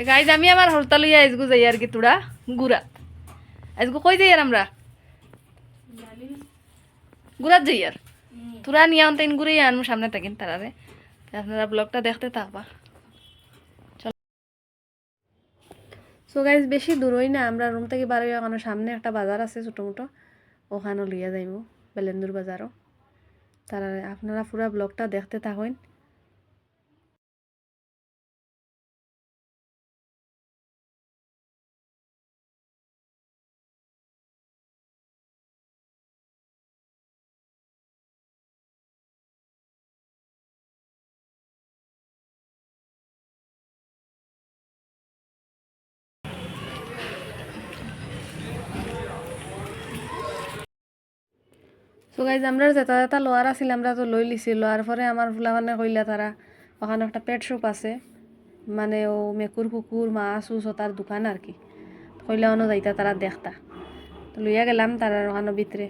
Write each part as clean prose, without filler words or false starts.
Guys আমি আমার হরতা লইয়া আজগু যাই আর কি তোরা গুড়া আজগু কই যাই আর আমরা গুড়াত যাই আর তোরা নিয়ে আনতে গুড়াই আনবো সামনে থাকেন তারারে আপনারা ব্লগটা দেখতে থাকবা। সো গাইজ বেশি দূরই না, আমরা রুম থেকে বার হইয়া ওখানে সামনে একটা বাজার আছে ছোটো মোটো, ওখানেও লইয়া যাইব বেলেন্দুর বাজারও। তারা আপনারা পুরা ব্লগটা দেখতে থাকেন। সো গাইজ আমরা যেটা যেটা লোয়ার আছিল আমরা তো লই লিছি, লোয়ার পরে আমার ফুলাখানে কইলা তারা ওখানে একটা পেট শপ আছে, মানে ও মেকুর কুকুর মাছ উছ তার দোকান আর কি, কইলা অন্য যাইতা তারা দেখতা। তো লইয়া গেলাম তারা ওখানে ভিতরে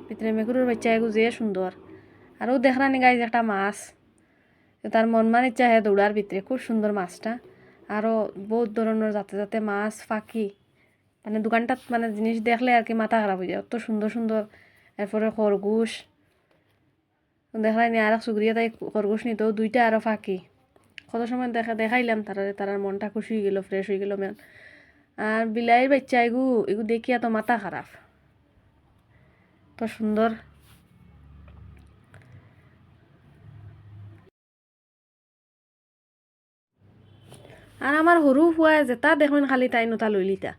ভিতরে মেকুরের বাচ্চা এগু যে সুন্দর, আরও দেখরানি গাইজ একটা মাছ, তার মন মান ইচ্ছা হে দৌড়ার ভিতরে, খুব সুন্দর মাছটা। আরও বহুত ধরনের যাতে যাতে মাছ ফাঁকি, মানে দোকানটাত মানে জিনিস দেখলে আর কি মাথা খারাপ হয়ে যায়, অত সুন্দর সুন্দর। এরপরে খরগোশ দেখাই নি, আর এক চুগরিয়া তাই খরগোশ নিত দুইটা আরও ফাঁকি, কত সময় দেখাইলাম তারার মনটা খুশি হয়ে গেল, ফ্রেশ হয়ে গেল মেন। আর বিলাইয়ের বাচ্চা এগু এগু দেখিয়া তো মাথা খারাপ, তো সুন্দর। আর আমার সৰু ফুয়া যেটা দেখোন খালি তাই নতা লইলিতা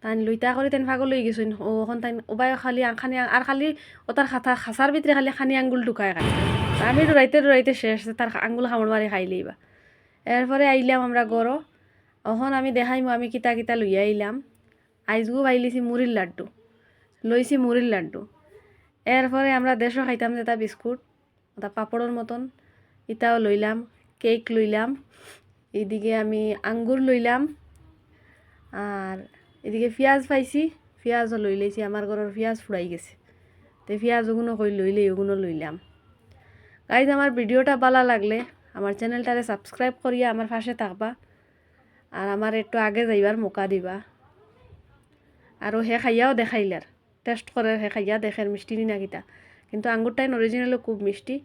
তাই লইতা করে তাই পাগল লই গেছেন ওখান তাই ওবাই খালি খানি আর খালি ও তার খাসার ভিতরে খালি খানি আঙ্গুল ঢুকায় খাই। আমি দৌড়াইতে দৌড়াইতে শেষ, তার আঙ্গুল খামড় মারি খাইলেইবা। এরপরে আইলাম আমরা গড়ো, এখন আমি দেখাইমু আমি কিতা কিতা লইয়া আইলাম। আইজগু পাইলিছি মুড়ির লাড্ডু, লইছি মুড়ির লাড্ডু। এরপরে আমরা দেশও খাইতাম যেটা বিস্কুট ওটা পাপড়ের মতন, ইটাও লইলাম, কেক লইলাম, এদিকে আমি আঙ্গুর লইলাম, আর এদিকে পেঁয়াজ পাইছি, পেঁয়াজও লই লইছি, আমার ঘরের পেঁয়াজ ফুরাই গেছে, তো পেঁয়াজ ওগুলো কই লইলে ওগুলো লইলাম। গাইজ আমার ভিডিওটা ভালো লাগলে আমার চ্যানেলটারে সাবস্ক্রাইব করিয়া আমার পাশে থাকবা, আর আমার একটু আগে যাইবার মৌকা দিবা। আরও হে খাইয়াও দেখাইলার টেস্ট করে, হে খাইয়া দেখের মিষ্টি নি না কিতা, কিন্তু আঙ্গুরটাই অরিজিনালি খুব মিষ্টি।